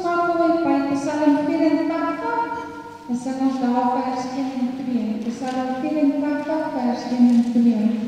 maar mooi by Psalm 84, en sing ons daar vers 1 en 2. Psalm 84, vers 1 en 2.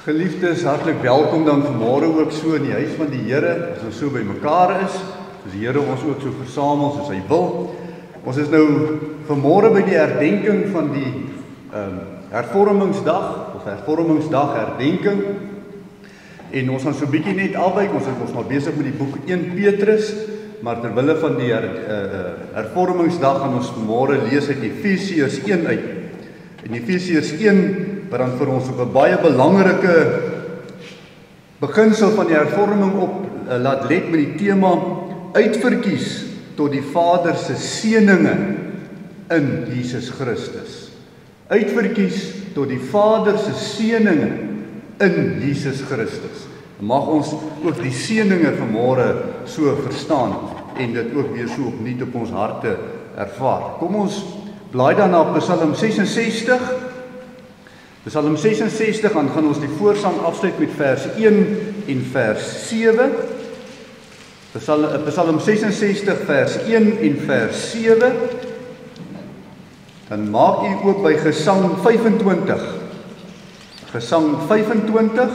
Geliefdes, hartlik welkom dan vanmôre ook so in die huis van die Here, as ons so by mekaar is, soos die Here ons ook so versamel soos hy wil. Ons is nou vanmôre by die herdenking van die hervormingsdag, of hervormingsdag herdenking. En ons gaan so 'n bietjie net afwyk, ons is maar besig met die boek 1 Petrus, maar terwille van die hervormingsdag gaan ons vanmôre lees uit Efesiërs 1 uit. En Efesiërs 1 wat dan vir ons op 'n baie belangrike beginsel van die hervorming op laat let met die tema uitverkies tot die Vader se seëninge in Jesus Christus. Uitverkies tot die Vader se seëninge in Jesus Christus. Mag ons ook die seëninge vanmôre so verstaan en dit ook weer so opnuut op ons harte ervaar. Kom ons blaai dan na Psalm 66. Psalm 66, dan gaan ons die voorsang afsluit met vers 1 en vers 7. Psalm 66 vers 1 en vers 7. Dan maak u oop by Gesang 25. Gesang 25,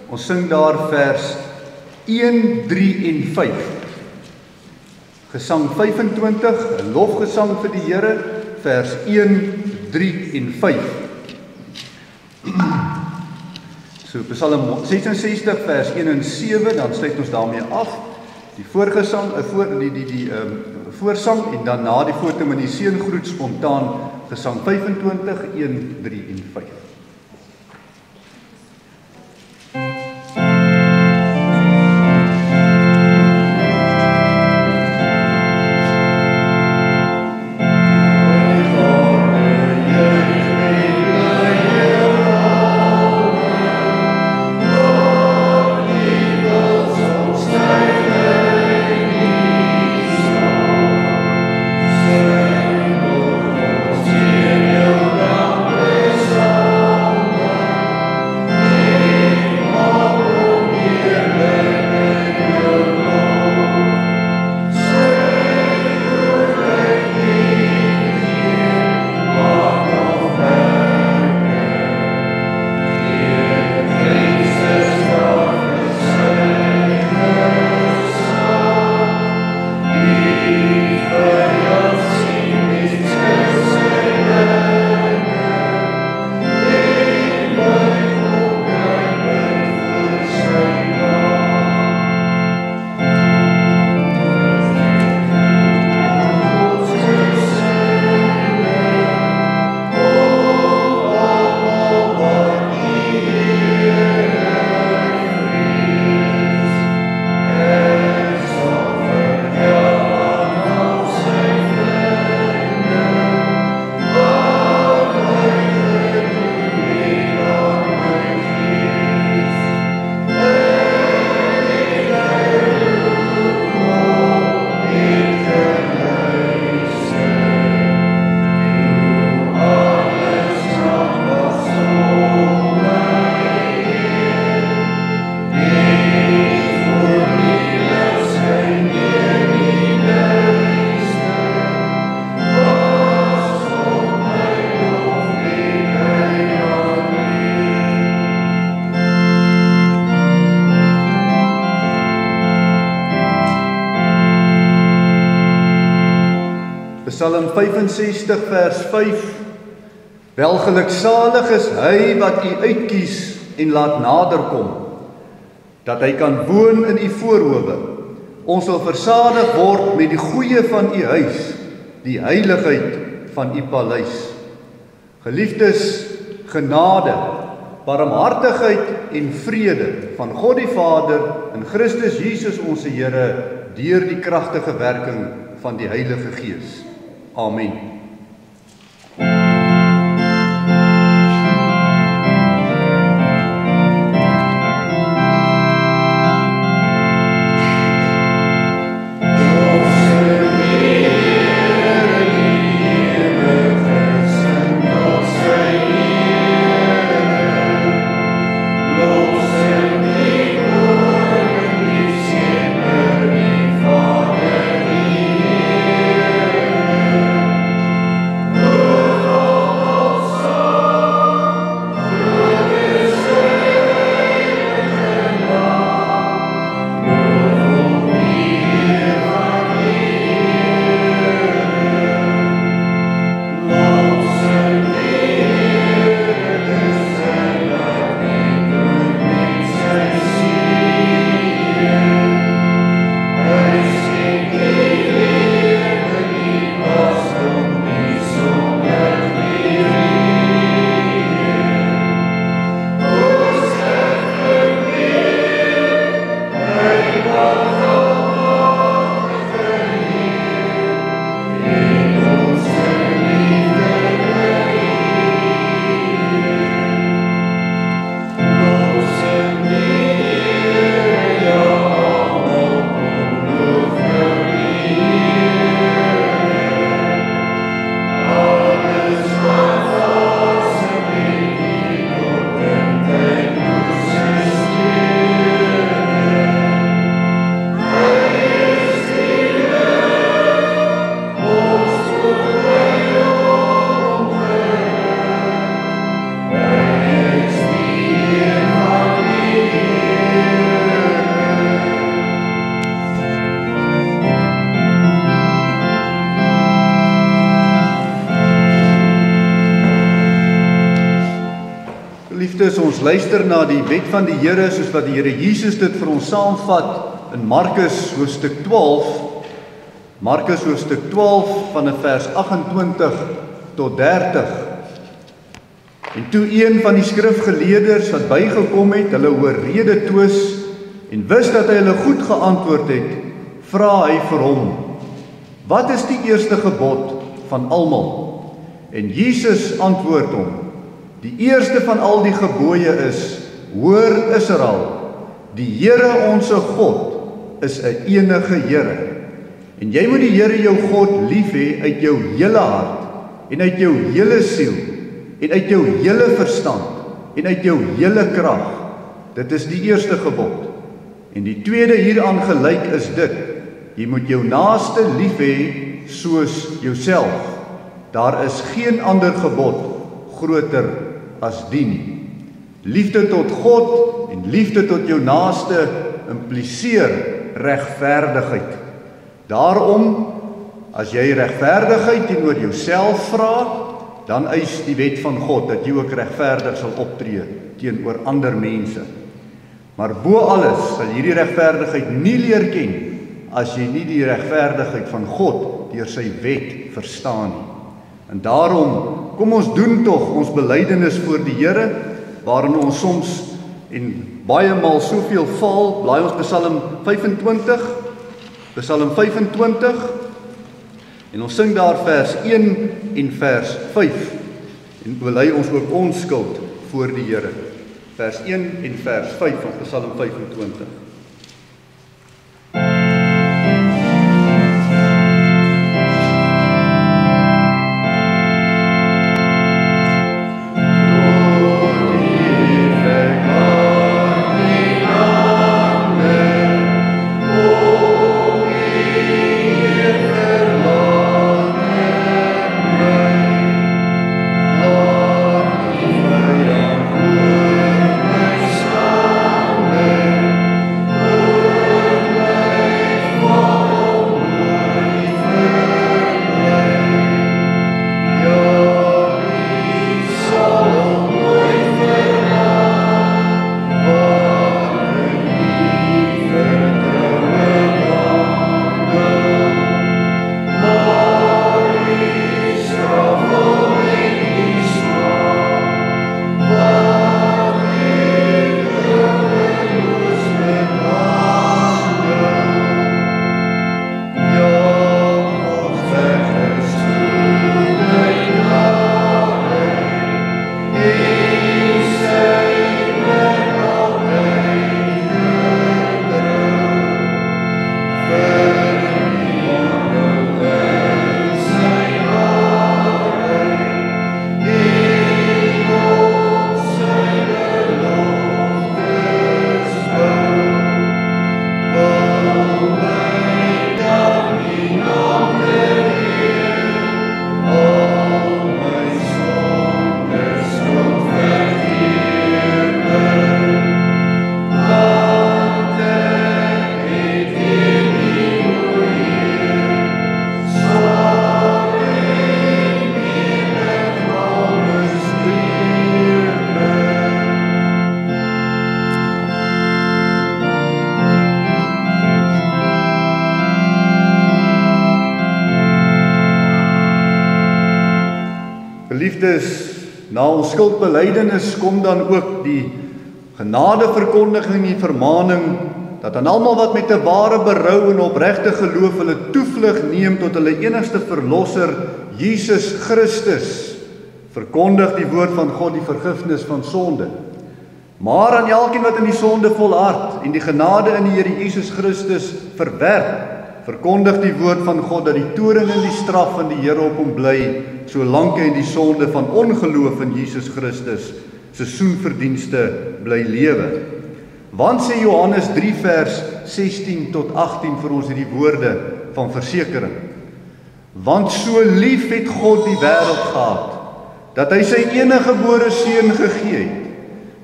ons sing daar vers 1, 3 en 5. Gesang 25, 'n lofgesang vir die Here, vers 1, 3 en 5. So Psalm 66 vers 1 en 7, dan sluit ons daarmee af. Die voorgesang, voorsang en dan na die voortem in die seëngroet spontaan Gesang 25, 1, 3 en 5. So Psalm 65 vers 5. Welgeluksalig is hy wat u uitkies en laat naderkom, dat hy kan woon in u voorhowe. Ons sal versadig word met die goeie van u huis, die heiligheid van u paleis. Geliefdes, genade, barmhartigheid en vrede van God die Vader in Christus Jesus ons Here deur die kragtige werking van die Heilige Gees. Amen. Ons luister na die wet van die Here soos wat die Here Jesus dit vir ons saamvat in Markus hoofstuk 12. Markus hoofstuk 12 van vers 28 tot 30. En toe een van die skrifgeleerders wat bygekom het, hulle oorrede twis en wist dat hy hulle goed geantwoord het, vra hy vir hom: "Wat is die eerste gebod van almal?" En Jesus antwoord hom: "Die eerste van al die gebooie is: Hoor Israel, die Here onse God is 'n enige Here. En jy moet die Here jou God lief hê uit jou hele hart en uit jou hele siel en uit jou hele verstand en uit jou hele krag. Dit is die eerste gebod. En die tweede hieraan gelyk is dit: jy moet jou naaste lief hê soos jouself. Daar is geen ander gebod groter as die nie." Liefde tot God en liefde tot jou naaste impliseer regverdigheid. Daarom, as jy regverdigheid teenoor jouself vra, dan eis die wet van God dat jy ook regverdig sal optree teenoor ander mense. Maar bo alles sal hierdie regverdigheid nie leer ken as jy nie die regverdigheid van God deur sy wet verstaan nie. En daarom, kom ons doen tog ons belydenis voor die Here, waarin ons soms en baie maal soveel val. Blaai ons Psalm 25, Psalm 25, en ons sing daar vers 1 en vers 5, en bely ons ook ons skuld voor die Here. Vers 1 en vers 5 van Psalm 25. Geliefdes, na ons skuldbelydenis kom dan ook die genadeverkondiging, die vermaning, dat aan almal wat met 'n ware berou en opregte geloof hulle toevlug neem tot hulle enigste verlosser, Jesus Christus, verkondig die woord van God, die vergifnis van sonde. Maar aan elkeen wat in die sonde volhard en die genade in die Here Jesus Christus verwerp, verkondig die woord van God dat die toorn en die straf van die Here op hom bly, solank hy in die sonde van ongeloof in Jesus Christus se soenverdienste bly lewe. Want sê Johannes 3 vers 16 tot 18 vir ons hierdie woorde van versekering. Want so lief het God die wêreld gehad, dat hy sy eniggebore seun gegee het,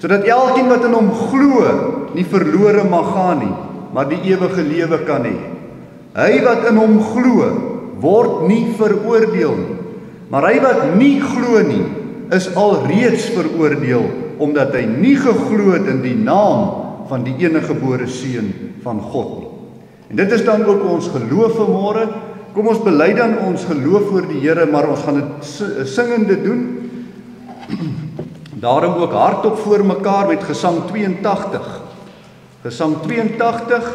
sodat elkeen wat in hom glo, nie verlore mag gaan nie, maar die ewige lewe kan hê. Hy wat in hom glo, word nie veroordeel nie, maar hy wat nie glo nie, is alreeds veroordeel, omdat hy nie geglo het in die naam van die eniggebore seun van God nie. En dit is dan ook ons geloof vanmôre. Kom ons bely dan ons geloof voor die Here, maar ons gaan dit singende doen. Daarom ook hardop voor mekaar met Gesang 82. Gesang 82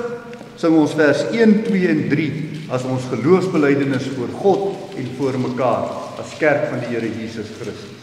sing ons vers 1, 2 en 3 as ons geloofsbelydenis voor God en voor mekaar as kerk van die Here Jesus Christus.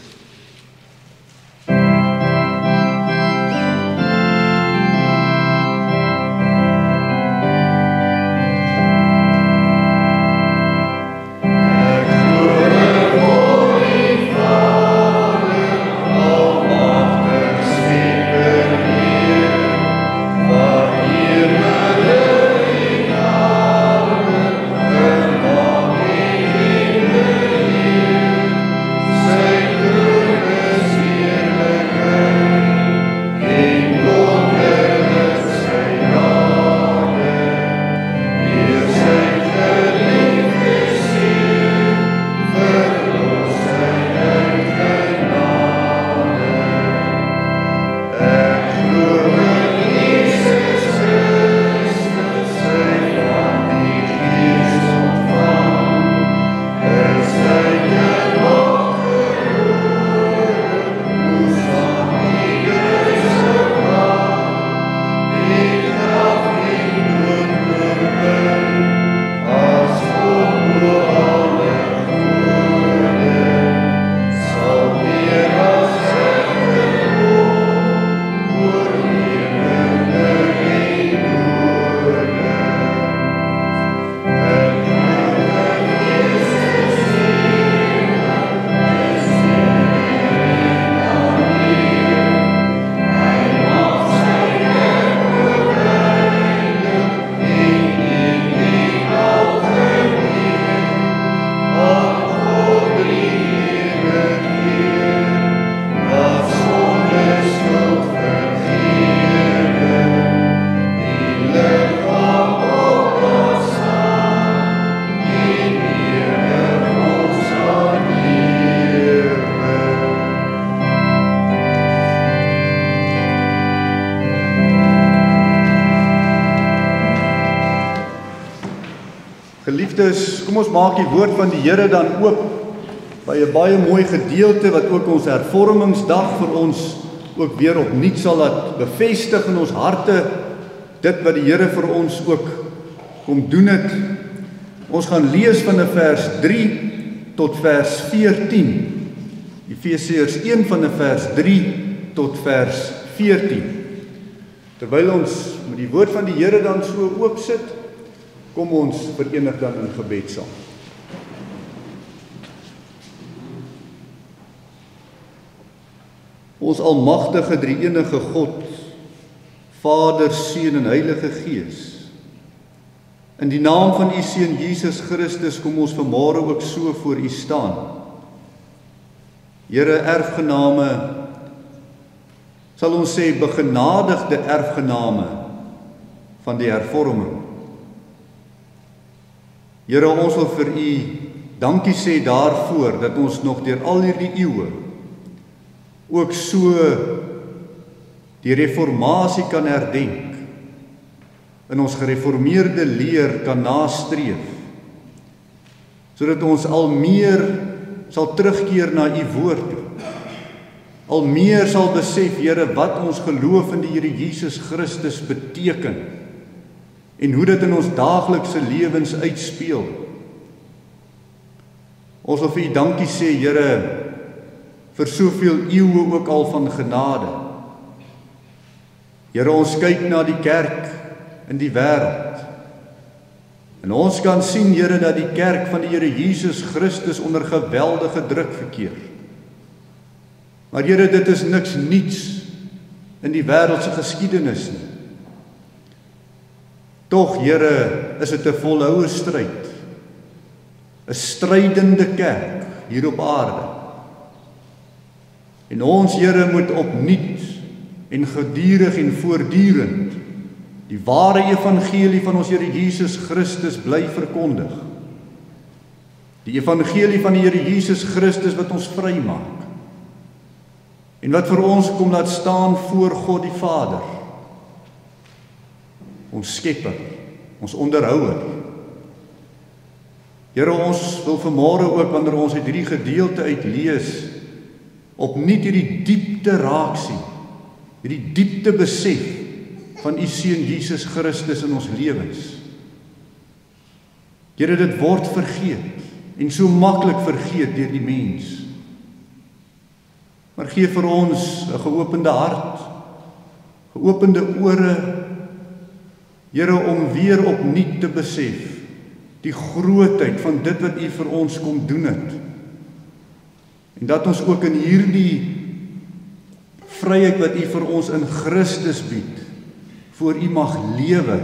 Geliefdes, kom ons maak die woord van die Here dan oop by 'n baie mooi gedeelte wat ook ons hervormingsdag vir ons ook weer opnuut sal laat bevestig in ons harte, dit wat die Here vir ons ook kom doen het. Ons gaan lees van vers 3 tot vers 14. Efesiërs 1 van vers 3 tot vers 14. Terwyl ons met die woord van die Here dan so oop sit, kom ons verenig dan in gebed saam. Ons almagtige drie-enige God, Vader, Seun en Heilige Gees, in die naam van U Seun Jesus Christus kom ons vanmôre ook so voor U staan. Here, erfgename, sal ons sê begenadigde erfgename van die hervorming. Here, ons wil vir U dankie sê daarvoor dat ons nog deur al hierdie eeue ook so die reformatie kan herdenk, in ons gereformeerde leer kan nastreef, sodat ons al meer sal terugkeer na u woord toe. Al meer sal besef, Here, wat ons geloof in die Here Jesus Christus beteken en hoe dit in ons daaglikse lewens uitspeel. Ons wil vir u dankie sê, Here, vir soveel eeue ook al van genade. Here, ons kyk na die kerk in die wêreld. En ons kan sien, Here, dat die kerk van die Here Jesus Christus onder geweldige druk verkeer. Maar Here, dit is niks niets in die wêreldse geskiedenis nie. Tog, Here, is dit 'n volhoue stryd. 'n Strydende kerk hier op aarde. En ons, Here, moet opnuut en gedurig en voortdurend die ware evangelie van ons Here Jesus Christus bly verkondig. Die evangelie van die Here Jesus Christus wat ons vrymaak. En wat vir ons kom laat staan voor God die Vader. Ons Skepper, ons onderhouer. Here, ons wil vanmôre ook, wanneer ons uit hierdie gedeelte uitlees, opnuut hierdie diepte raak sien, hierdie diepte besef van u Seun Jesus Christus in ons lewens. Here, dit word vergeet, en so maklik vergeet deur die mens. Maar gee vir ons 'n geopende hart, geopende ore, Here, om weer opnuut te besef die grootheid van dit wat u vir ons kom doen het. En dat ons ook in hierdie vryheid wat u vir ons in Christus bied, voor u mag lewe,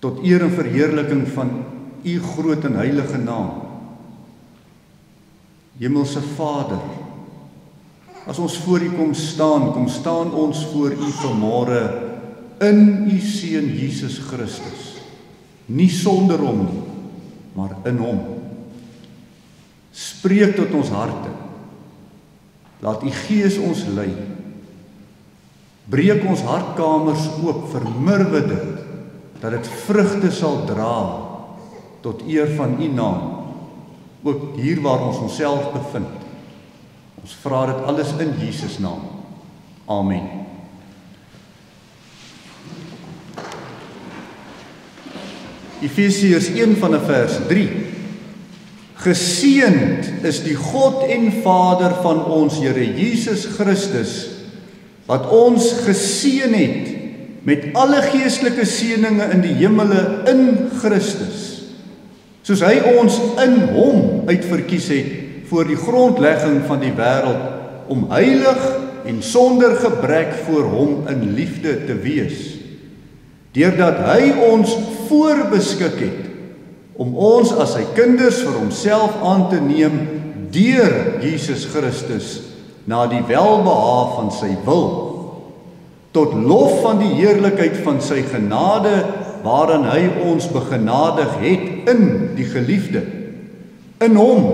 tot eer en verheerliking van u groot en heilige naam. Hemelse Vader, as ons voor u kom staan ons voor u vanmôre in u Seun Jesus Christus. Nie sonder hom nie, maar in hom. Spreek tot ons harte. Laat u Gees ons lei. Breek ons hartkamers oop, vermurwe dit, dat dit vrugte sal dra tot eer van u naam. Ook hier waar ons onsself bevind. Ons vra dit alles in Jesus naam. Amen. Efesiërs 1 van vers 3. Geseënd is die God en Vader van ons Here Jesus Christus, wat ons geseën het met alle geestelike seëninge in die hemele in Christus, soos hy ons in hom uitverkies het voor die grondlegging van die wêreld, om heilig en sonder gebrek voor hom in liefde te wees, deurdat hy ons voorbeskik het, om ons as sy kinders vir homself aan te neem, deur Jesus Christus, na die welbehae van sy wil, tot lof van die heerlikheid van sy genade, waarin hy ons begenadig het in die geliefde. In hom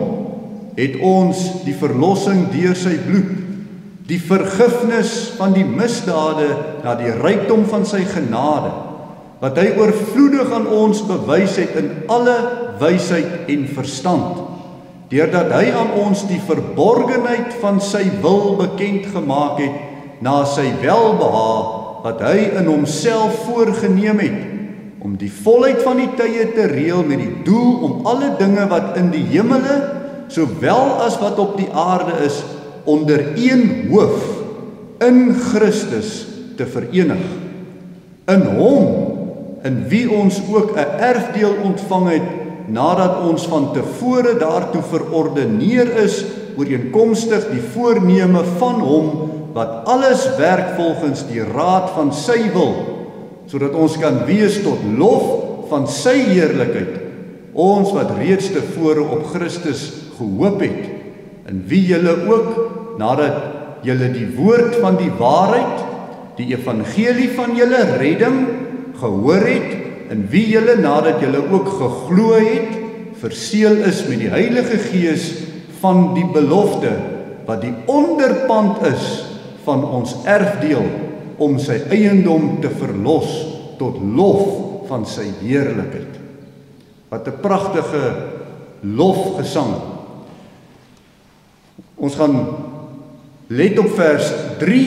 het ons die verlossing deur sy bloed, die vergifnis van die misdade na die rykdom van sy genade, wat hy oorvloedig aan ons bewys het in alle wysheid en verstand, deurdat hy aan ons die verborgenheid van sy wil bekend gemaak het, na sy welbehae, wat hy in homself voorgeneem het, om die volheid van die tye te reël met die doel om alle dinge wat in die hemele, sowel as wat op die aarde is, onder een hoof, in Christus te verenig. In hom, in wie ons ook 'n erfdeel ontvang het, nadat ons van tevore daartoe verordeneer is, ooreenkomstig die voorneme van hom, wat alles werk volgens die raad van sy wil, sodat ons kan wees tot lof van sy heerlikheid, ons wat reeds tevore op Christus gehoop het, in wie julle ook, nadat julle die woord van die waarheid, die evangelie van julle redding, gehoor het, in wie julle nadat julle ook geglo het, verseël is met die Heilige Gees van die belofte, wat die onderpand is van ons erfdeel, om sy eiendom te verlos, tot lof van sy heerlikheid. Wat 'n pragtige lofgesang. Ons gaan let op vers 3,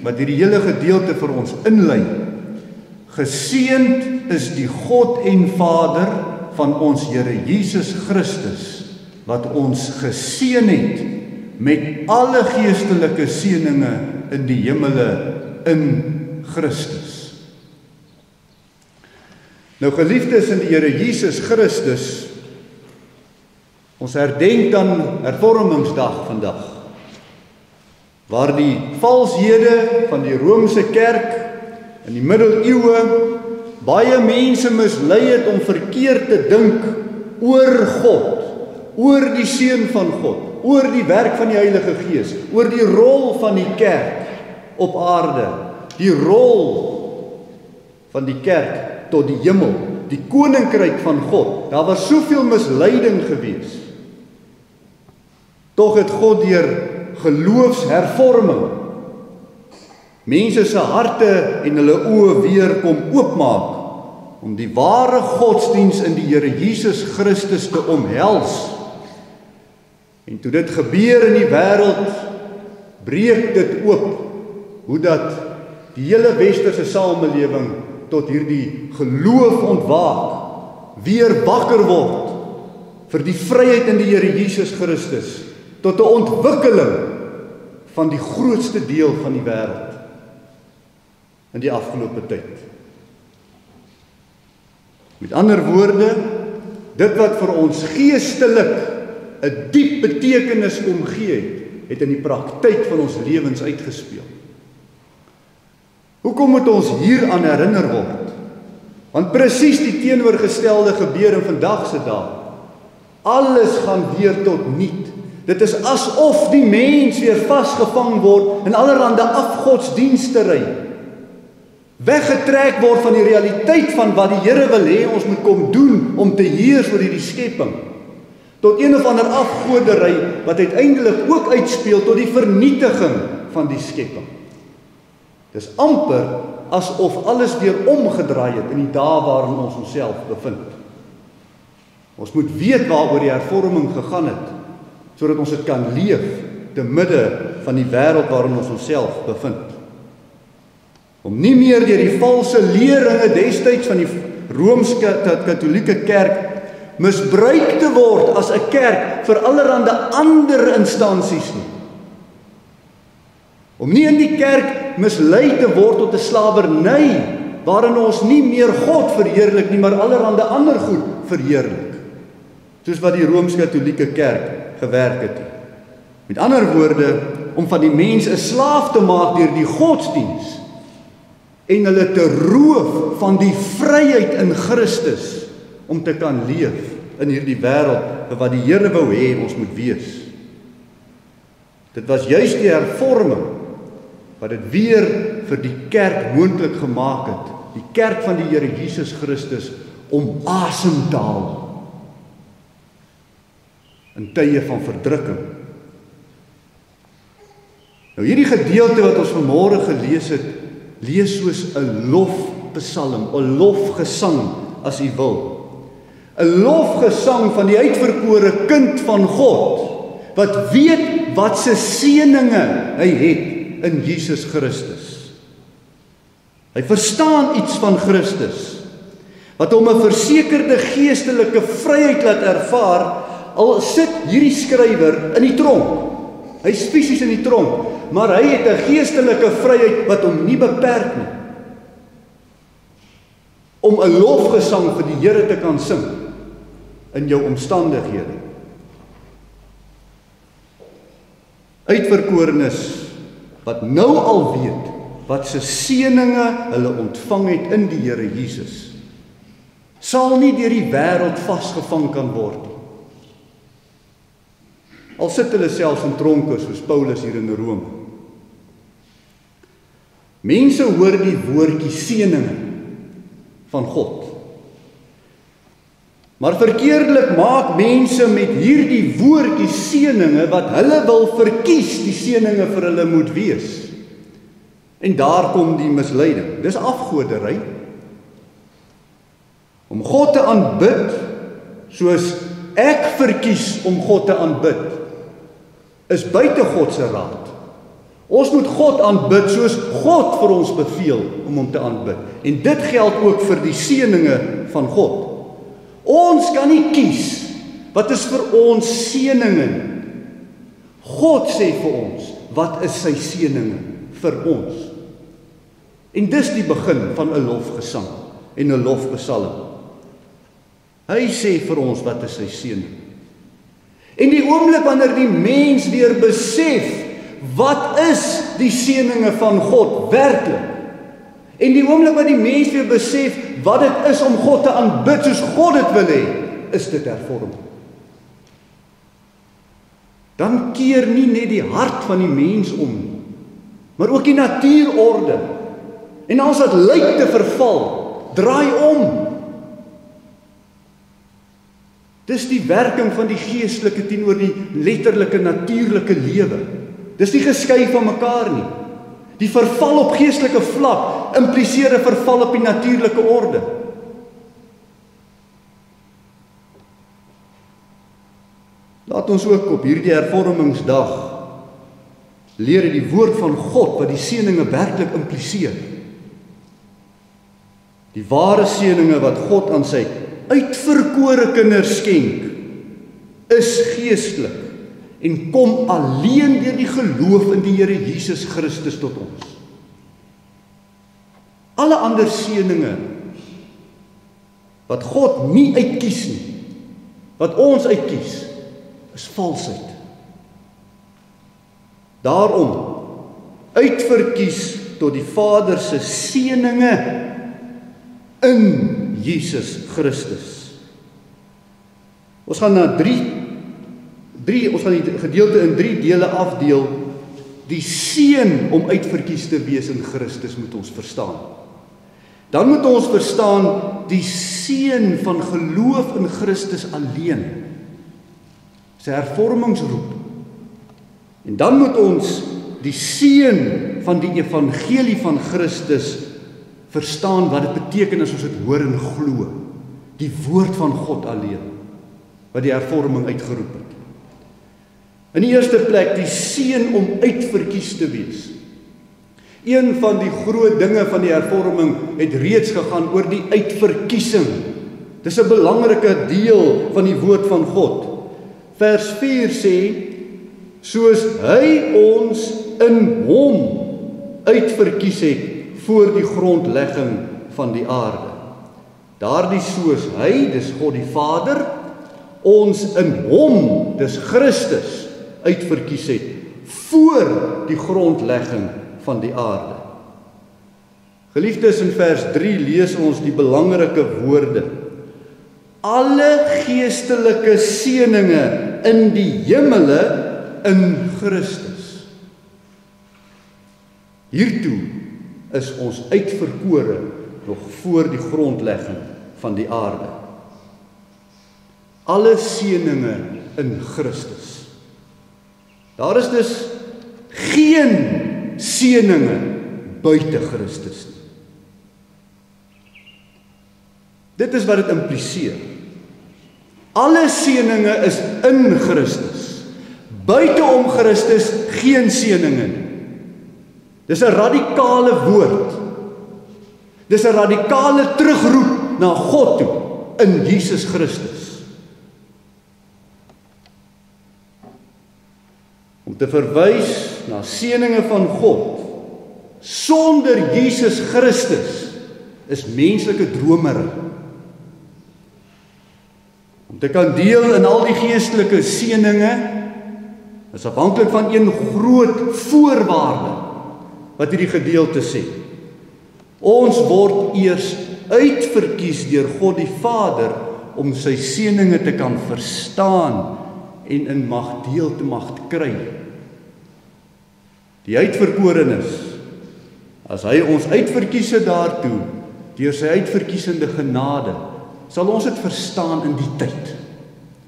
wat hierdie hele gedeelte vir ons inlei. Geseënd is die God en Vader van ons Here Jesus Christus, wat ons geseën het met alle geestelike seëninge in die hemele in Christus. Nou geliefdes in die Here Jesus Christus, ons herdenk dan Hervormingsdag vandag, waar die valshede van die Romeinse kerk in die middeleeue baie mense mislei het om verkeerd te dink oor God, oor die Seun van God, oor die werk van die Heilige Gees, oor die rol van die kerk op aarde, die rol van die kerk tot die hemel, die koninkryk van God. Daar was soveel misleiding gewees. Tog het God deur geloofshervorming mense se harte en hulle oë weer kom oopmaak om die ware godsdiens in die Here Jesus Christus te omhels. En toe dit gebeur in die wêreld, breek dit oop hoe dat die hele westerse samelewing tot hierdie geloof ontwaak, weer wakker word vir die vryheid in die Here Jesus Christus, tot 'n ontwikkeling van die grootste deel van die wêreld in die afgelope tyd. Met ander woorde, dit wat vir ons geestelik 'n diep betekenis omgee het in die praktyk van ons lewens uitgespeel. Hoekom moet ons hieraan herinner word? Want presies die teenoorgestelde gebeur in vandag se dae. Alles gaan weer tot niet. Dit is asof die mens weer vasgevang word in allerlei afgodsdienstery. Weggetrek word van die realiteit van wat die Here wil hê ons moet kom doen om te heers oor hierdie skepping. Tot een of ander afgodery wat uiteindelik ook uitspeel tot die vernietiging van die skepping. Dis amper asof alles weer omgedraai het in die dae waarin ons onsself bevind. Ons moet weet waaroor die hervorming gegaan het, sodat ons dit kan leef te midde van die wêreld waarin ons onsself bevind. Om nie meer deur die valse leringe destyds van die Rooms-Katolieke kerk misbruik te word as 'n kerk vir allerhande ander instansies nie. Om nie in die kerk mislei te word tot 'n slawerny waarin ons nie meer God verheerlik nie, maar allerhande ander goed verheerlik. Soos wat die Rooms-Katolieke kerk gewerk het. Met ander woorde, om van die mens 'n slaaf te maak deur die godsdiens en hulle te roof van die vryheid in Christus om te kan leef in hierdie wêreld wat die Here wou hê ons moet wees. Dit was juis die hervorming wat dit weer vir die kerk moontlik gemaak het, die kerk van die Here Jesus Christus, om asem te haal in tye van verdrukking. Nou hierdie gedeelte wat ons vanmôre gelees het, lees soos 'n lofpsalm, 'n lofgesang as u wil. 'n Lofgesang van die uitverkore kind van God, wat weet wat se seëninge hy het in Jesus Christus. Hy verstaan iets van Christus, wat hom 'n versekerde geestelike vryheid laat ervaar, al sit hierdie skrywer in die tronk. Hy's fisies in die tronk, maar hy het 'n geestelike vryheid wat hom nie beperk nie. Om 'n lofgesang vir die Here te kan sing in jou omstandighede. Uitverkorenes wat nou al weet wat se seëninge hulle ontvang het in die Here Jesus, sal nie deur die wêreld vasgevang kan word nie. Al sit hulle selfs in tronke soos Paulus hier in Rome. Mense hoor die woordjie seëninge van God. Maar verkeerdelik maak mense met hierdie woordjie seëninge wat hulle wil verkies die seëninge vir hulle moet wees. En daar kom die misleiding. Dis afgodery. Om God te aanbid soos ek verkies om God te aanbid, is buite God se raad. Ons moet God aanbid soos God vir ons beveel om hom te aanbid. En dit geld ook vir die seëninge van God. Ons kan nie kies wat is vir ons seëninge. God sê vir ons, wat is sy seëninge vir ons? En dis die begin van 'n lofgesang en 'n lofpsalm. Hy sê vir ons wat is sy seëning. En die oomblik wanneer die mens weer besef, wat is die seëninge van God werklik? En die oomblik wat die mens weer besef, wat dit is om God te aanbid soos God dit wil hê, is dit hervorming. Dan keer nie net die hart van die mens om, maar ook die natuurorde. En as dit lyk te verval, draai om. Dis die werking van die geestelike teenoor die letterlike natuurlike lewe. Dis nie geskei van mekaar nie. Die verval op geestelike vlak impliseer 'n verval op die natuurlike orde. Laat ons ook op hierdie hervormingsdag leer die woord van God wat die seëninge werklik impliseer. Die ware seëninge wat God aan sy uitverkore kinders skenk, is geestelik en kom alleen deur die geloof in die Here Jesus Christus tot ons. Alle ander seëninge wat God nie uitkies nie, wat ons uitkies, is valsheid. Daarom uitverkies tot die Vader se seëninge in Jesus Christus. Ons gaan na ons gaan die gedeelte in 3 dele afdeel. Die seën om uitverkies te wees in Christus moet ons verstaan. Dan moet ons verstaan die seën van geloof in Christus alleen. Sy hervormingsroep. En dan moet ons die seën van die evangelie van Christus verstaan wat dit beteken as ons dit hoor en glo. Die woord van God alleen, wat die hervorming uitgeroep het. In die eerste plek, die seën om uitverkies te wees. Een van die groot dinge van die hervorming het reeds gegaan oor die uitverkiesing. Dis 'n belangrike deel van die woord van God. Vers 4 sê, soos hy ons in hom uitverkies het voor die grondlegging van die aarde. Daardie soos hy, dis God die Vader, ons in hom, dis Christus, uitverkies het voor die grondlegging van die aarde. Geliefdes, in vers 3 lees ons die belangrike woorde. Alle geestelike seëninge in die hemele in Christus. Hiertoe is ons uitverkore nog voor die grondlegging van die aarde. Alle seëninge in Christus. Daar is dus geen seëninge buite Christus nie. Dit is wat dit impliseer. Alle seëninge is in Christus. Buite om Christus geen seëninge nie. Dis 'n radikale woord. Dis 'n radikale terugroep na God toe in Jesus Christus. Om te verwys na seëninge van God sonder Jesus Christus is menslike dromery. Om te kan deel in al die geestelike seëninge is afhanklik van een groot voorwaarde wat hierdie gedeelte sê. Ons word eers uitverkies deur God die Vader om sy seëninge te kan verstaan en in mag deel te mag kry. Die uitverkorenes, as hy ons uitverkies het daartoe, deur sy uitverkiesende genade, sal ons dit verstaan in die tyd.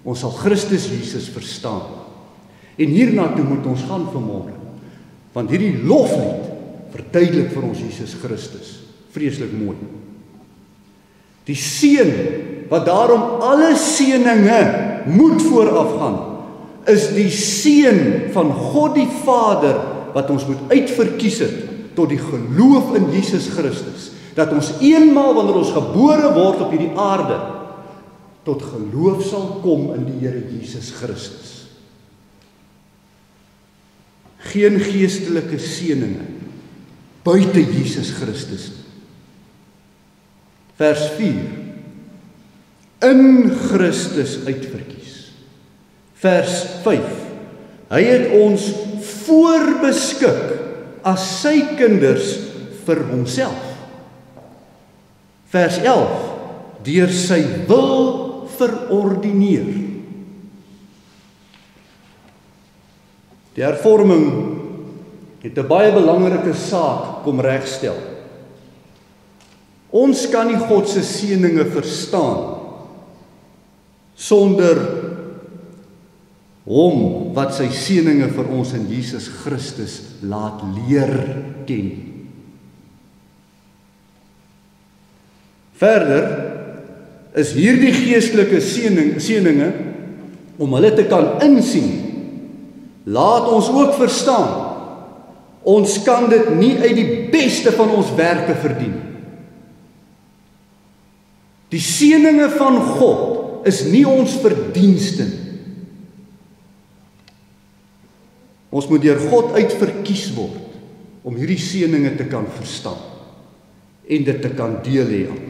Ons sal Christus Jesus verstaan. En hiernatoe moet ons gaan vanmôre, want hierdie loflied verduidelik vir ons Jesus Christus. Vreeslik mooi. Die seën wat daarom alle seëninge moet voorafgaan, is die seën van God die Vader, wat ons moet uitverkies het, tot die geloof in Jesus Christus, dat ons eenmaal, wanneer ons gebore word op hierdie aarde, tot geloof sal kom in die Here Jesus Christus. Geen geestelike seëninge buite Jesus Christus. Vers 4. In Christus uitverkies. Vers 5. Hy het ons voorbeskik as sy kinders vir homself. Vers 11. Deur sy wil verordineer. Die hervorming het 'n baie belangrike saak kom regstel. Ons kan nie God se seëninge verstaan sonder hom wat sy seëninge vir ons in Jesus Christus laat leer ken. Verder is hierdie geestelike seëninge om hulle te kan insien. Laat ons ook verstaan, ons kan dit nie uit die beste van ons werke verdien. Die seëninge van God is nie ons verdienste nie. Ons moet deur God uitverkies word om hierdie seëninge te kan verstaan en dit te kan deel hê aan.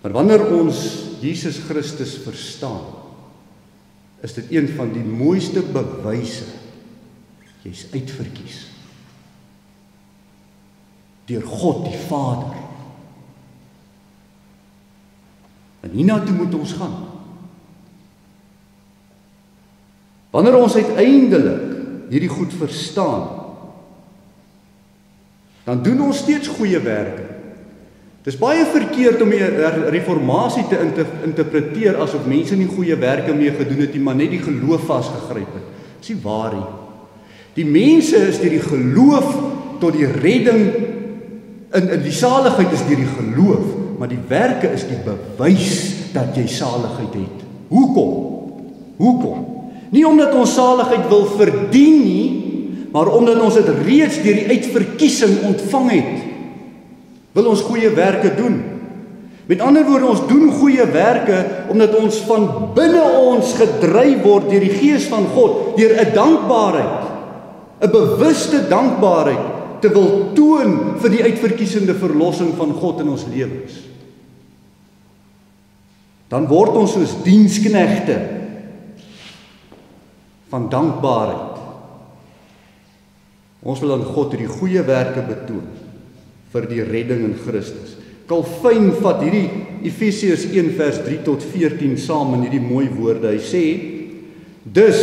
Maar wanneer ons Jesus Christus verstaan, is dit een van die mooiste bewyse. Jy's uitverkies. Deur God die Vader. En hiernatoe moet ons gaan. Wanneer ons uiteindelik hierdie goed verstaan, dan doen ons steeds goeie werke. Dit is baie verkeerd om die reformatie te interpreteer asof mense nie goeie werke mee gedoen het nie, maar net die geloof vasgegryp het. Dis nie waar nie. Die mense is deur die geloof tot die redding, in die saligheid is deur die geloof, maar die werke is die bewys dat jy saligheid het. Hoekom? Nie omdat ons saligheid wil verdien nie, maar omdat ons dit reeds deur die uitverkiesing ontvang het. Wil ons goeie werke doen. Met ander woorde, ons doen goeie werke omdat ons van binne ons gedryf word deur die Gees van God, deur 'n dankbaarheid, 'n bewuste dankbaarheid te wil toon vir die uitverkiesende verlossing van God in ons lewens. Dan word ons soos diensknegte van dankbaarheid. Ons wil aan God hierdie goeie werke betoon vir die redding in Christus. Calvin vat hierdie Efesiërs 1 vers 3 tot 14 saam in hierdie mooi woorde. Hy sê, dus,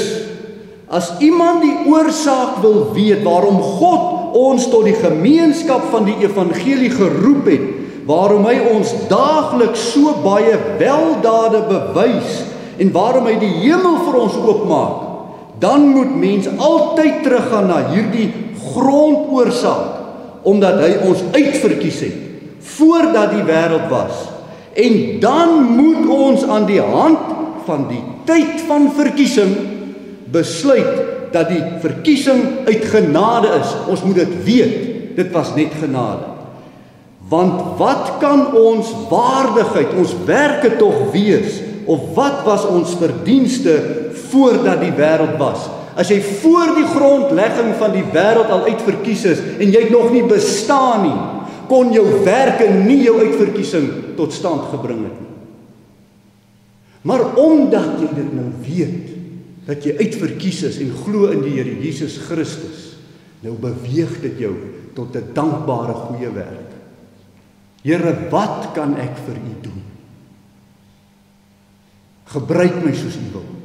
as iemand die oorsaak wil weet waarom God ons tot die gemeenskap van die evangelie geroep het, waarom hy ons daagliks so baie weldade bewys en waarom hy die hemel vir ons oopmaak, dan moet mens altyd teruggaan na hierdie grondoorsaak, omdat hy ons uitverkies het, voordat die wêreld was. En dan moet ons aan die hand van die tyd van verkiesing besluit dat die verkiesing uit genade is. Ons moet dit weet, dit was net genade. Want wat kan ons waardigheid, ons werke tog wees, of wat was ons verdienste voordat die wêreld was? As jy voor die grondlegging van die wêreld al uitverkies is, en jy het nog nie bestaan nie, kon jou werke nie jou uitverkiesing tot stand gebring het nie. Maar omdat jy dit nou weet, dat jy uitverkies is en glo in die Here Jesus Christus, nou beweeg dit jou tot 'n dankbare goeie werk. Here, wat kan ek vir U doen? Gebruik my soos U wil.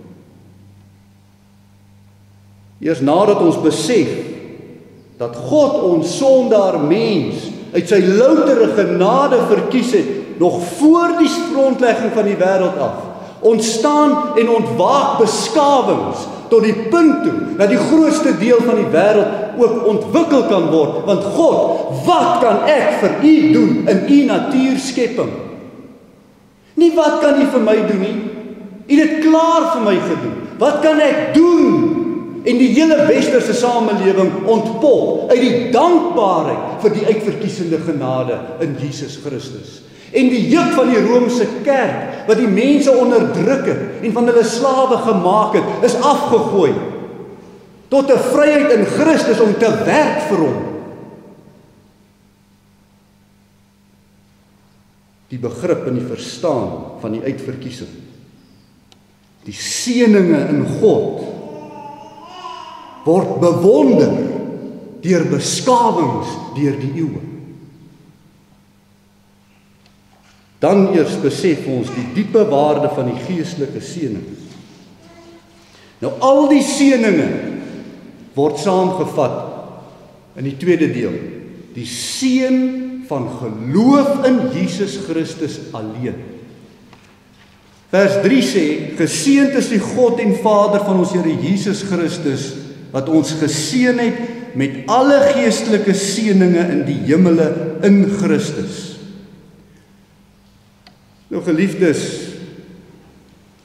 Eers nadat ons besef dat God ons sondaar mens uit sy loutere genade verkies het, nog voor die grondlegging van die wêreld af, ontstaan en ontwaak beskawings tot die punt toe dat die grootste deel van die wêreld ook ontwikkel kan word, want God, wat kan ek vir U doen in U natuurskepping? Nie wat kan U vir my doen nie. U het dit klaar vir my gedoen. Wat kan ek doen? En die hele westerse samelewing ontpop uit die dankbaarheid vir die uitverkiesende genade in Jesus Christus. En die juk van die Romeinse kerk, wat die mense onderdruk het en van hulle slawe gemaak het, is afgegooi tot 'n vryheid in Christus om te werk vir hom. Die begrip en die verstaan van die uitverkiesing, die seëninge in God, word bewonder deur beskawings deur die eeue. Dan eers besef ons die diepe waarde van die geestelike seënings. Nou al die seëninge word saamgevat in die tweede deel. Die seën van geloof in Jesus Christus alleen. Vers 3 sê, geseënd is die God en Vader van ons Here Jesus Christus, wat ons geseën het met alle geestelike seëninge in die hemele in Christus. Nou geliefdes,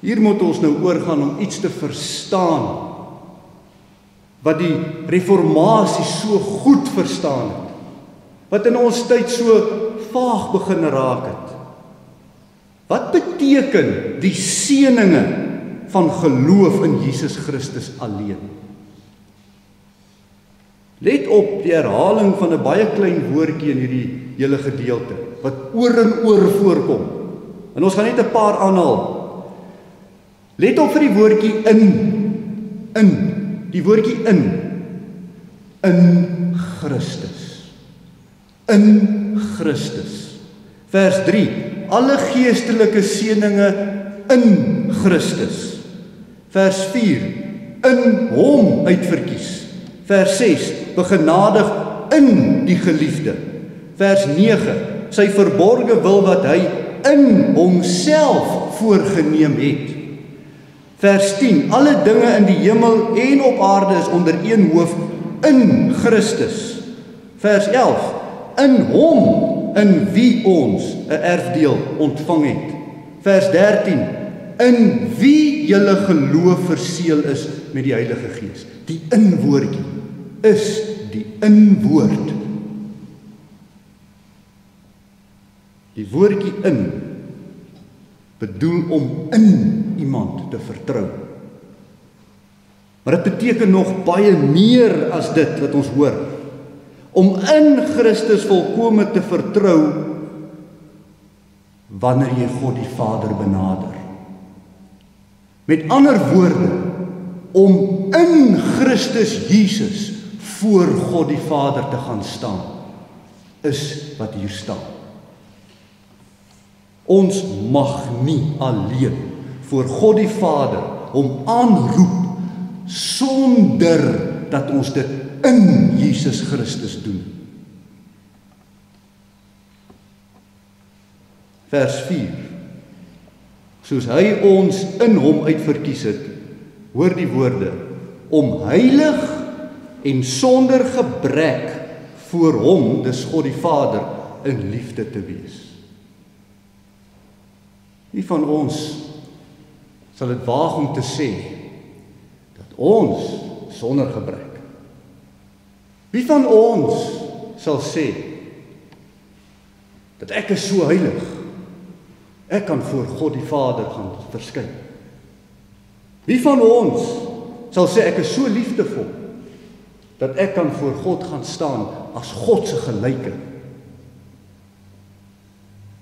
hier moet ons nou oorgaan om iets te verstaan wat die reformatie so goed verstaan het, wat in ons tyd so vaag begin raak het. Wat beteken die seëninge van geloof in Jesus Christus alleen? Let op die herhaling van 'n baie klein woordjie in hierdie hele gedeelte, wat oor en oor voorkom. En ons gaan net 'n paar aanhaal. Let op vir die woordjie die woordjie in Christus. In Christus. Vers 3, alle geestelike seëninge in Christus. Vers 4, in hom uitverkies. Vers 6, begenadig in die geliefde. Vers 9, sy verborge wil wat hy in homself voorgeneem het. Vers 10, alle dinge in die hemel en op aarde is onder een hoof in Christus. Vers 11, in hom, in wie ons 'n erfdeel ontvang het. Vers 13, in wie julle geloof verseël is met die Heilige Gees. Die inwoordjie is die inwoord. Die woordjie in bedoel om in iemand te vertrou. Maar dit beteken nog baie meer as dit wat ons hoor. Om in Christus volkome te vertrou wanneer jy God die Vader benader. Met ander woorde, om in Christus Jesus voor God die Vader te gaan staan, is wat hier staan. Ons mag nie alleen voor God die Vader hom aanroep sonder dat ons dit in Jesus Christus doen. Vers 4. Soos hy ons in hom uitverkies het, hoor die woorde, om heilig en sonder gebrek voor hom, dis God die Vader, in liefde te wees. Wie van ons sal dit waag om te sê dat ons sonder gebrek? Wie van ons sal sê dat ek is so heilig, ek kan voor God die Vader gaan verskyn? Wie van ons sal sê ek is so liefdevol dat ek kan voor God gaan staan as God se gelyke?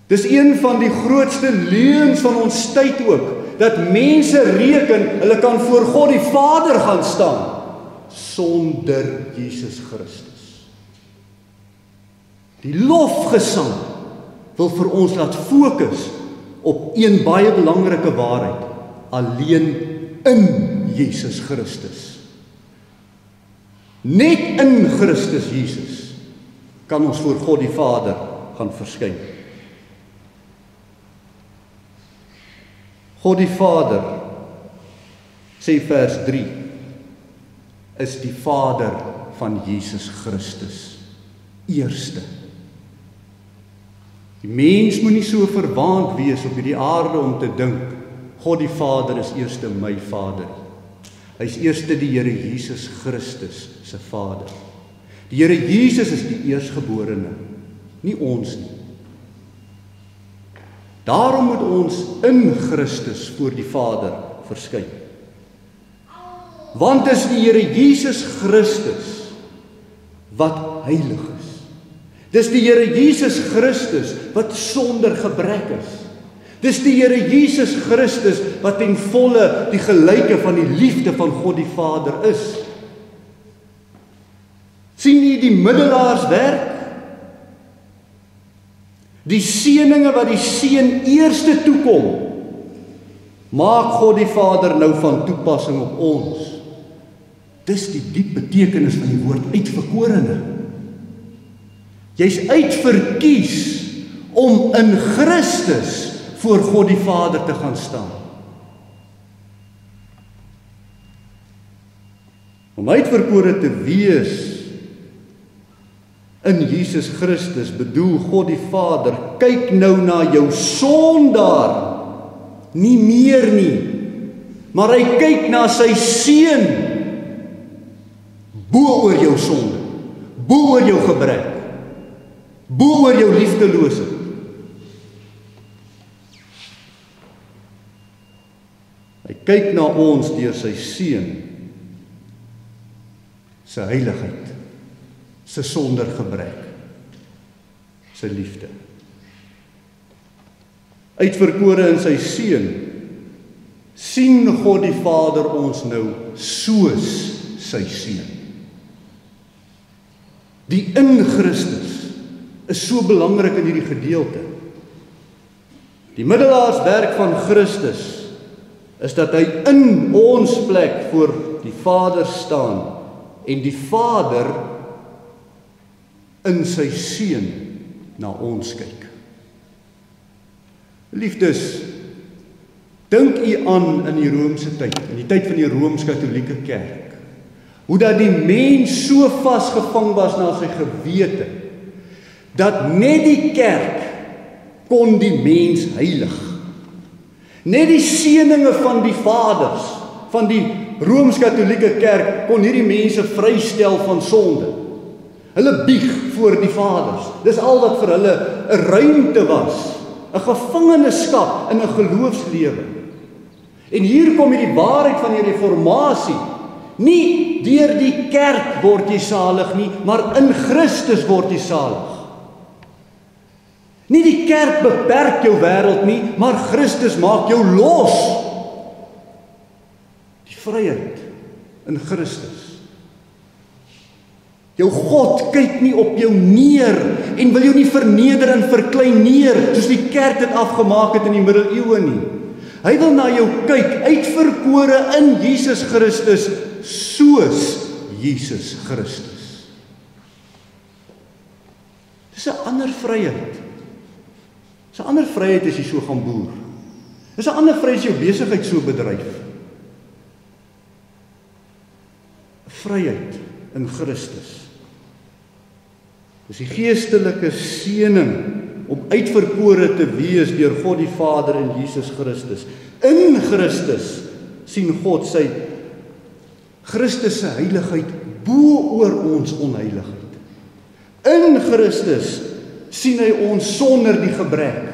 Dis een van die grootste leuns van ons tyd ook, dat mense reken, hulle kan voor God die Vader gaan staan, sonder Jesus Christus. Die lofgesang wil vir ons laat fokus op een baie belangrike waarheid, alleen in Jesus Christus. Net in Christus Jesus kan ons voor God die Vader gaan verskyn. God die Vader, sê vers 3, is die Vader van Jesus Christus, eerste. Die mens moet nie so verwaand wees op hierdie aarde om te dink, God die Vader is eerste my Vader. Hy is eerste die Here Jesus Christus se Vader. Die Here Jesus is die eerstgeborene, nie ons nie. Daarom moet ons in Christus voor die Vader verskyn. Want is die Here Jesus Christus wat heilig is. Dis die Here Jesus Christus wat sonder gebrek is. Dis die Here Jesus Christus wat ten volle die gelyke van die liefde van God die Vader is. Sien jy die middelaarswerk? Die seëninge wat die Seun eerste toekom, maak God die Vader nou van toepassing op ons. Dis die diep betekenis van die woord uitverkorene. Jy's uitverkies om in Christus voor God die Vader te gaan staan. Om uitverkore te wees in Jesus Christus bedoel God die Vader, kyk nou na jou sondaar, nie meer nie, maar hy kyk na sy Seun, bo oor jou sonde, bo oor jou gebrek, bo oor jou liefdeloosheid. Hy kyk na ons deur sy Seun, sy heiligheid, sy sonder gebrek, sy liefde. Uitverkore in sy Seun, sien God die Vader ons nou soos sy Seun. Die in Christus is so belangrik in hierdie gedeelte. Die middelaarswerk van Christus is dat hy in ons plek voor die Vader staan en die Vader in sy Seun na ons kyk. Liefdes, dink u aan in die Romeinse tyd, in die tyd van die Rooms-Katolieke Kerk, hoe dat die mens so vasgevang was na sy gewete, dat net die kerk kon die mens heilig. Net die seëninge van die vaders, van die Rooms-Katolieke Kerk, kon hierdie mense vrystel van sonde. Hulle bieg voor die vaders. Dis al wat vir hulle 'n ruimte was, 'n gevangenskap in 'n geloofslewe. En hier kom hierdie waarheid van die reformatie. Nie deur die kerk word jy salig nie, maar in Christus word jy salig. Nie die kerk beperk jou wêreld nie, maar Christus maak jou los. Die vryheid in Christus. Jou God kyk nie op jou neer en wil jou nie verneder en verkleineer soos die kerk dit afgemaak het in die middeleeue nie. Hy wil na jou kyk, uitverkore in Jesus Christus, soos Jesus Christus. Dis 'n ander vryheid. Dis 'n ander vryheid as jy so gaan boer. Dis 'n ander vryheid as jy jou besigheid so bedryf. Vryheid in Christus. Dis die geestelike seëning om uitverkore te wees deur God die Vader en Jesus Christus. In Christus sien God sy Christus se heiligheid bo oor ons onheiligheid. In Christus sien hy ons sonder die gebrek.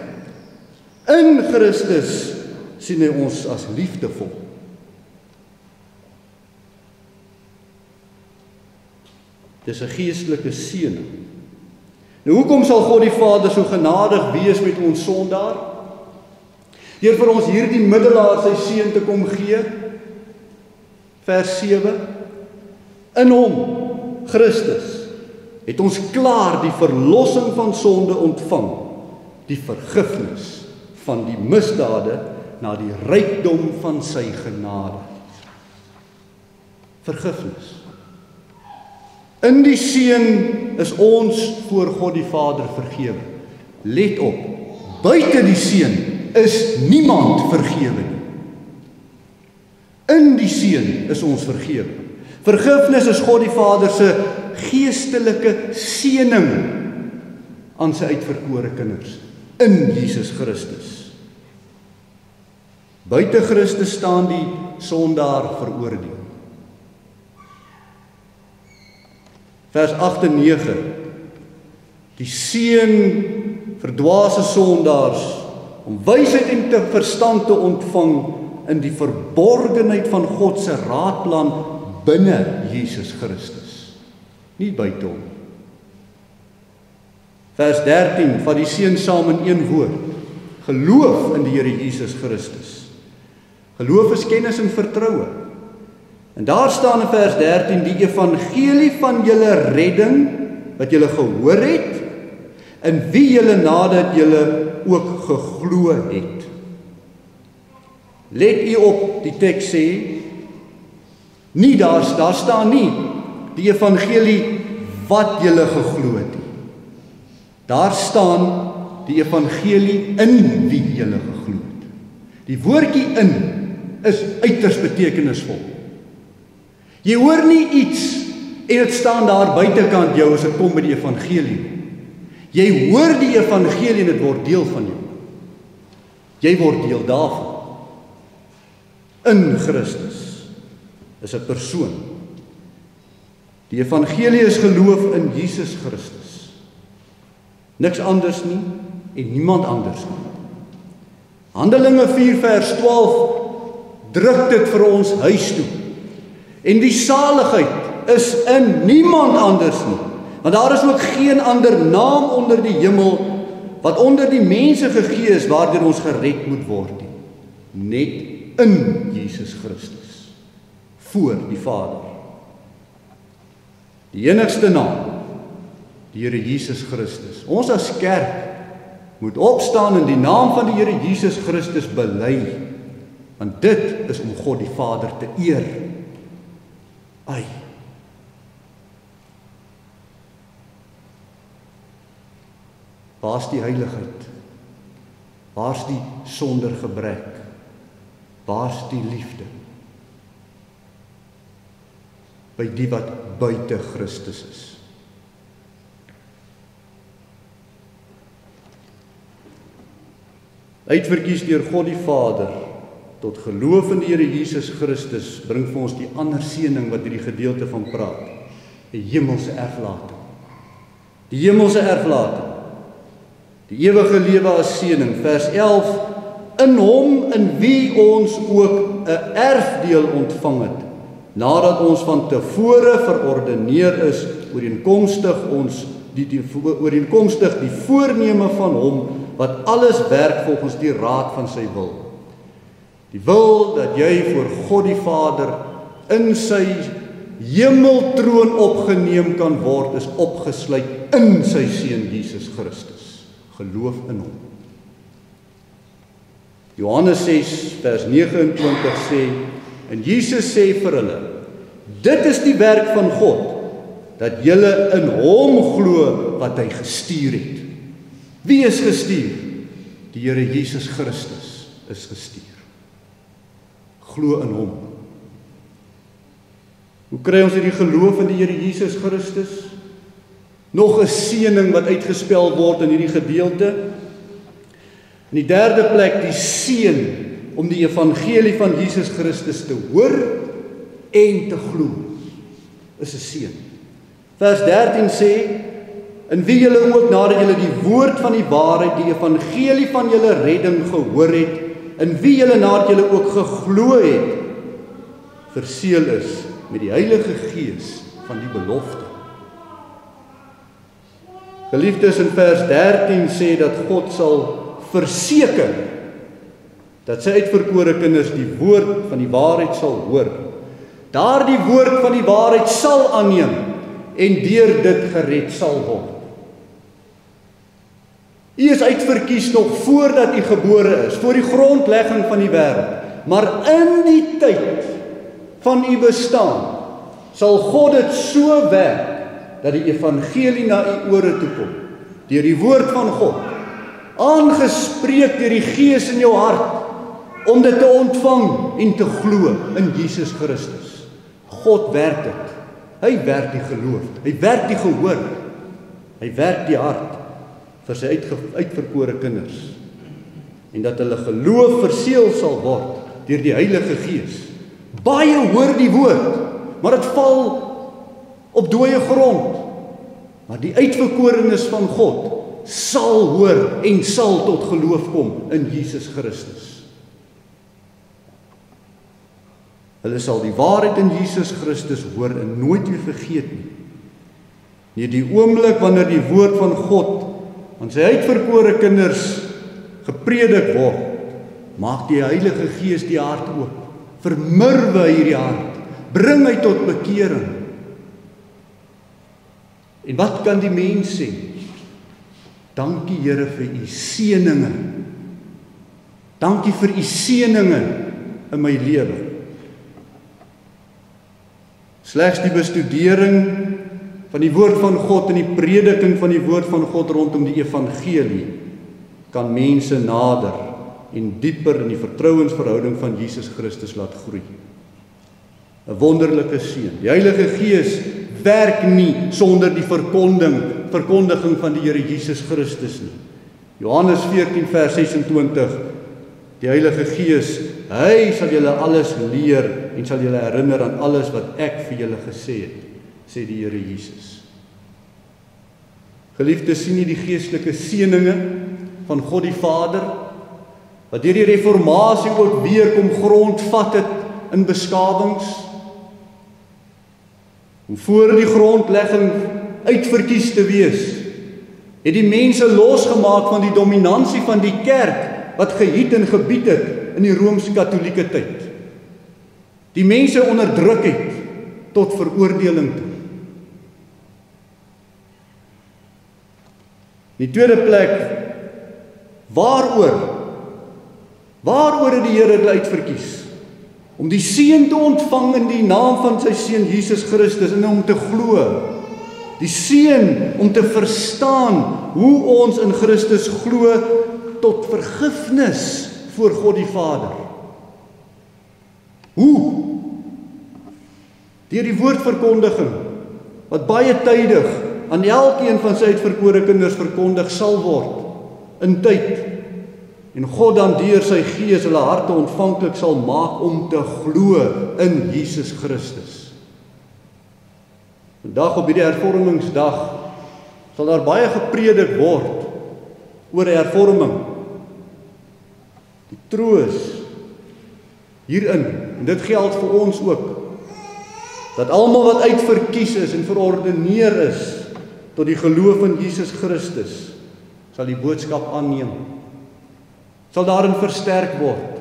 In Christus sien hy ons as liefdevol. Dis 'n geestelike seëning. Nou hoekom sal God die Vader so genadig wees met ons sondaar? Deur vir ons hierdie middelaar sy Seun te kom gee. Vers 7. In hom, Christus, het ons klaar die verlossing van sonde ontvang, die vergifnis van die misdade na die rykdom van sy genade. Vergifnis. In die Seun is ons voor God die Vader vergewe. Let op, buite die Seun is niemand vergewe nie. In die Seun is ons vergewe. Vergifnis is God die Vader se geestelike seëning aan sy uitverkore kinders. in Jesus Christus. Buite Christus staan die sondaar veroordeel. Vers 8 en 9. Die seën vir dwaase sondaars om wysheid en te verstand te ontvang in die verborgenheid van God se raadplan binne Jesus Christus, nie buite hom. Vers 13, vat die seën saam in een woord. Geloof in die Here Jesus Christus. Geloof is kennis en vertroue. En daar staan in vers 13 die evangelie van julle redding wat julle gehoor het, in wie julle nadat julle ook geglo het. Let u op, die teks sê, nie daar staan nie die evangelie wat julle geglo het. Daar staan die evangelie in wie julle geglo het. Die woordjie in is uiters betekenisvol. Jy hoor nie iets en dit staan daar buitekant jou as dit kom by die evangelie. Jy hoor die evangelie en dit word deel van jou. Jy word deel daarvan. In Christus is 'n persoon. Die evangelie is geloof in Jesus Christus. Niks anders nie en niemand anders nie. Handelinge 4 vers 12 druk dit vir ons huis toe. En die saligheid is in niemand anders nie. Want daar is ook geen ander naam onder die hemel wat onder die mense gegee is waardeur ons gered moet word nie. Net in Jesus Christus. Voor die Vader. Die enigste naam, die Here Jesus Christus. Ons as kerk moet opstaan en die naam van die Here Jesus Christus bely. Want dit is om God die Vader te eer. Ai. Waar's die heiligheid? Waar's die sonder gebrek? Waar's die liefde? By die wat buite Christus is. Uitverkies deur God die Vader tot geloof in die Here Jesus Christus bring vir ons die ander seëning wat hierdie gedeelte van praat. Die hemelse erflating. Die hemelse erflating. Die ewige lewe as seëning. Vers 11. In hom in wie ons ook 'n erfdeel ontvang het, nadat ons van tevore verordeneer is ooreenkomstig die voorneme van hom wat alles werk volgens die raad van sy wil. Die wil dat jy voor God die Vader in sy hemeltroon opgeneem kan word, is opgesluit in sy Seun Jesus Christus. Geloof in hom. Johannes 6 vers 29 sê, en Jesus sê vir hulle, dit is die werk van God, dat julle in hom glo wat hy gestuur het. Wie is gestuur? Die Here Jesus Christus is gestuur. Glo in hom. Hoe kry ons hierdie geloof in die Here Jesus Christus? Nog 'n seëning wat uitgespel word in hierdie gedeelte. In die derde plek die seën om die evangelie van Jesus Christus te hoor en te glo. Is 'n seën. Vers 13 sê, in wie julle ook nadat julle die woord van die waarheid, die evangelie van julle redding gehoor het, in wie julle nadat julle ook geglo het, verseël is met die Heilige Gees van die belofte. Geliefdes, in vers 13 sê dat God sal verseker dat sy uitverkore kinders die woord van die waarheid sal hoor. Daardie woord van die waarheid sal aanneem en deur dit gered sal word. U is uitverkies nog voordat u gebore is, voor die grondlegging van die wêreld. Maar in die tyd van u bestaan sal God dit so werk dat die evangelie na u ore toe kom, deur die woord van God, aangespreek deur die Gees in jou hart, om dit te ontvang en te glo in Jesus Christus. God werk dit. Hy werk die geloof, hy werk die gehoor, hy werk die hart, vir sy uitverkore kinders, en dat hulle geloof verseël sal word deur die Heilige Gees. Baie hoor die woord, maar dit val op dooie grond. Maar die uitverkorenes van God sal hoor en sal tot geloof kom in Jesus Christus. Hulle sal die waarheid in Jesus Christus hoor en nooit weer vergeet nie. Nie die oomblik wanneer die woord van God aan sy uitverkore kinders gepredik word, maak die Heilige Gees die hart oop, vermurwe hierdie hart, bring hy tot bekering. En wat kan die mens sê? Dankie Here vir u seëninge. Dankie vir u seëninge in my lewe. Slegs die bestudering van die woord van God en die prediking van die woord van God rondom die evangelie kan mense nader en dieper in die vertrouensverhouding van Jesus Christus laat groei. 'n Wonderlike seën. Die Heilige Gees werk nie sonder die verkondiging van die Here Jesus Christus nie. Johannes 14 vers 26. Die Heilige Gees, hy sal julle alles leer en sal julle herinner aan alles wat ek vir julle gesê het, sê die Here Jesus. Geliefdes, sien nie die geestelike seëninge van God die Vader, wat deur die reformatie ook weer kom grondvat het in beskawings, om voor die grondlegging uitverkies te wees, het die mense losgemaak van die dominansie van die kerk, wat gehiet en gebied het in die Rooms-Katholieke tyd. Die mense onderdruk het tot veroordeling toe. In die tweede plek, waaroor het die Here hulle uitverkies? Om die seën te ontvang in die naam van sy seun Jesus Christus en om te glo. Die seën om te verstaan hoe ons in Christus glo tot vergifnis voor God die Vader. Hoe? Deur die woordverkondiging, wat baie tydig aan elkeen van sy uitverkore kinders verkondig sal word, in tyd, en God dan deur sy Gees hulle harte ontvanklik sal maak om te glo in Jesus Christus. Vandag op hierdie hervormingsdag sal daar baie gepredik word oor hervorming. Die troos hierin, en dit geld vir ons ook, dat almal wat uitverkies is en verordeneer is tot die geloof in Jesus Christus, sal die boodskap aanneem, sal daarin versterk word,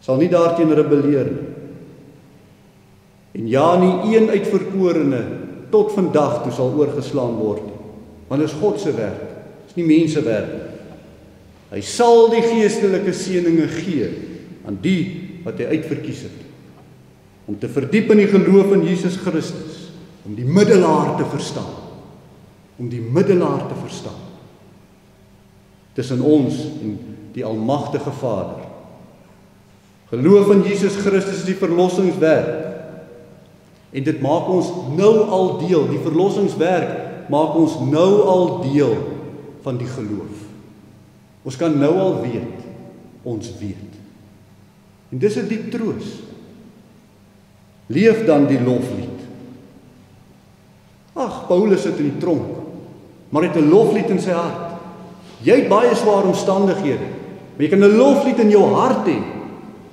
sal nie daarteen rebelleer nie. En ja, nie een uitverkorene tot vandag toe sal oorgeslaan word nie, want dit is God se werk, dit is nie mense werk nie. Hy sal die geestelike seëninge gee aan die wat hy uitverkies het, om te verdiep in die geloof in Jesus Christus, om die middelaar te verstaan, tussen ons en die almagtige Vader. Geloof in Jesus Christus is die verlossingswerk, en dit maak ons nou al deel, die verlossingswerk maak ons nou al deel van die geloof. Ons kan nou al weet, ons weet. En dis 'n diep troos. Leef dan die loflied. Ag, Paulus sit in die tronk, maar hy het 'n loflied in sy hart. Jy het baie swaar omstandighede, maar jy kan 'n loflied in jou hart hê,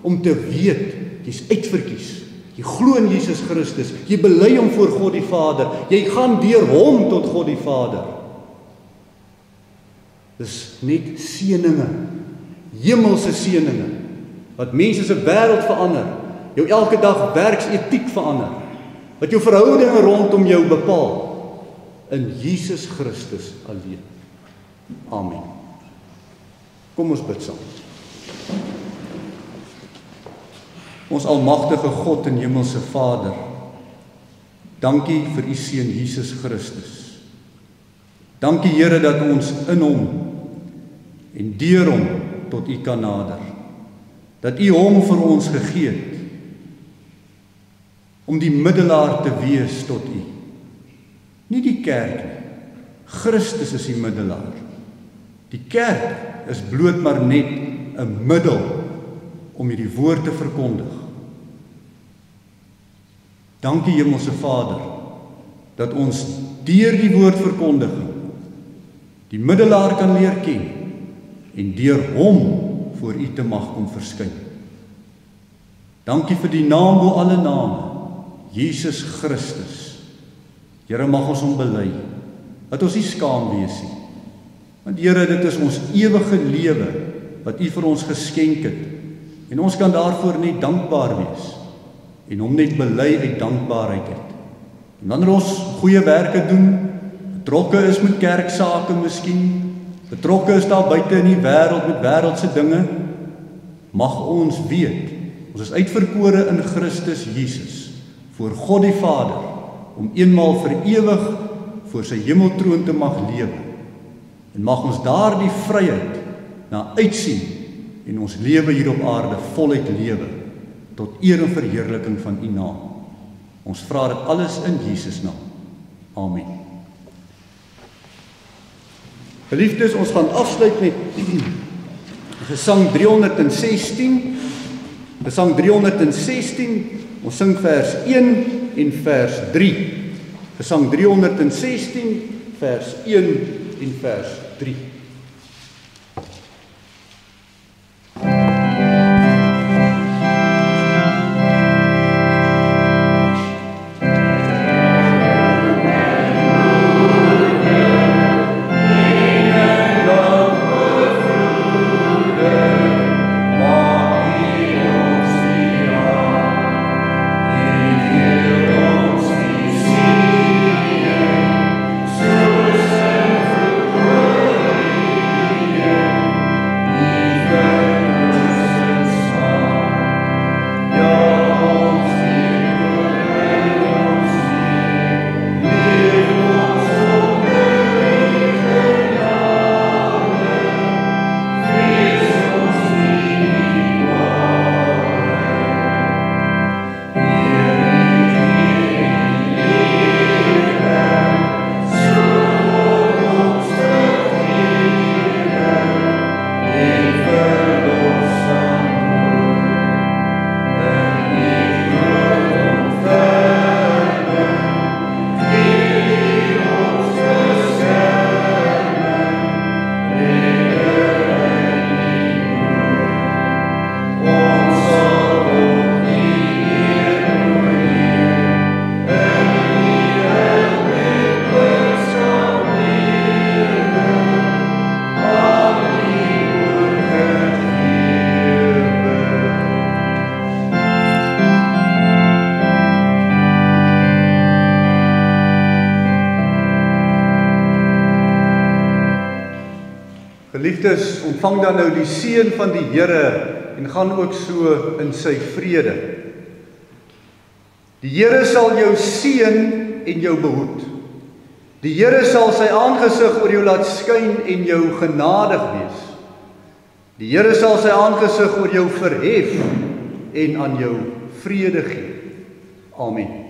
om te weet, jy's uitverkies. Jy glo in Jesus Christus, jy bely hom voor God die Vader, jy gaan deur hom tot God die Vader. Dis net seëninge, hemelse seëninge, wat mense se wêreld verander, jou elke dag werksetiek verander, wat jou verhoudinge rondom jou bepaal, in Jesus Christus alleen. Amen. Kom ons bid saam. Ons almagtige God en hemelse Vader, dankie vir u seun Jesus Christus. Dankie Here dat ons in hom en deur hom tot u kan nader. Dat u hom vir ons gegee het, om die middelaar te wees tot u. Nie die kerk nie, Christus is die middelaar. Die kerk is bloot maar net 'n middel om hierdie woord te verkondig. Dankie Hemelse Vader, dat ons deur die woordverkondiging die middelaar kan leer ken en deur hom voor U te mag kom verskyn. Dankie vir die naam bo alle name, Jesus Christus. Here, mag ons hom bely, dat ons nie skaam wees nie. Want Here, dit is ons ewige lewe wat U vir ons geskenk het. En ons kan daarvoor net dankbaar wees en hom net bely uit dankbaarheid uit. En wanneer ons goeie werke doen, betrokke is met kerksake miskien, betrokke is daar buite in die wêreld met wêreldse dinge, mag ons weet, ons is uitverkore in Christus Jesus, voor God die Vader, om eenmaal vir ewig voor sy hemeltroon te mag lewe. En mag ons daardie vryheid na uitsien en ons lewe hier op aarde voluit lewe, tot eer en verheerliking van U naam. Ons vra dit alles in Jesus naam. Amen. Geliefdes, ons gaan afsluit met Gesang 316. Gesang 316, ons sing vers 1 en vers 3. Gesang 316, vers 1 en vers 3. Geliefdes, ontvang dan nou die seën van die Here en gaan ook so in sy vrede. Die Here sal jou seën en jou behoed. Die Here sal sy aangesig oor jou laat skyn en jou genadig wees. Die Here sal sy aangesig oor jou verhef en aan jou vrede gee. Amen.